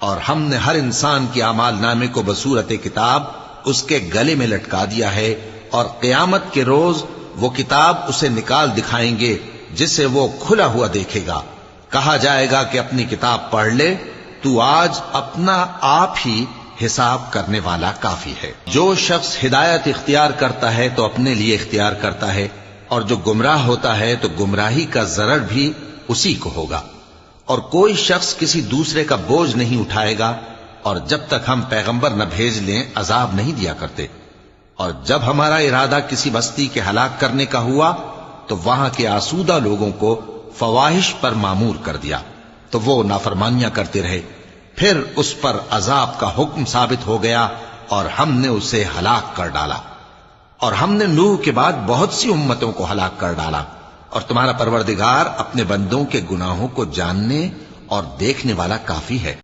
اور ہم نے ہر انسان کے اعمال نامے کو بصورت کتاب اس کے گلے میں لٹکا دیا ہے، اور قیامت کے روز وہ کتاب اسے نکال دکھائیں گے جسے وہ کھلا ہوا دیکھے گا۔ کہا جائے گا کہ اپنی کتاب پڑھ لے، تو آج اپنا آپ ہی حساب کرنے والا کافی ہے۔ جو شخص ہدایت اختیار کرتا ہے تو اپنے لیے اختیار کرتا ہے، اور جو گمراہ ہوتا ہے تو گمراہی کا ضرر بھی اسی کو ہوگا۔ اور کوئی شخص کسی دوسرے کا بوجھ نہیں اٹھائے گا، اور جب تک ہم پیغمبر نہ بھیج لیں عذاب نہیں دیا کرتے۔ اور جب ہمارا ارادہ کسی بستی کے ہلاک کرنے کا ہوا تو وہاں کے آسودہ لوگوں کو فواحش پر مامور کر دیا، تو وہ نافرمانیاں کرتے رہے، پھر اس پر عذاب کا حکم ثابت ہو گیا اور ہم نے اسے ہلاک کر ڈالا۔ اور ہم نے نوح کے بعد بہت سی امتوں کو ہلاک کر ڈالا، اور تمہارا پروردگار اپنے بندوں کے گناہوں کو جاننے اور دیکھنے والا کافی ہے۔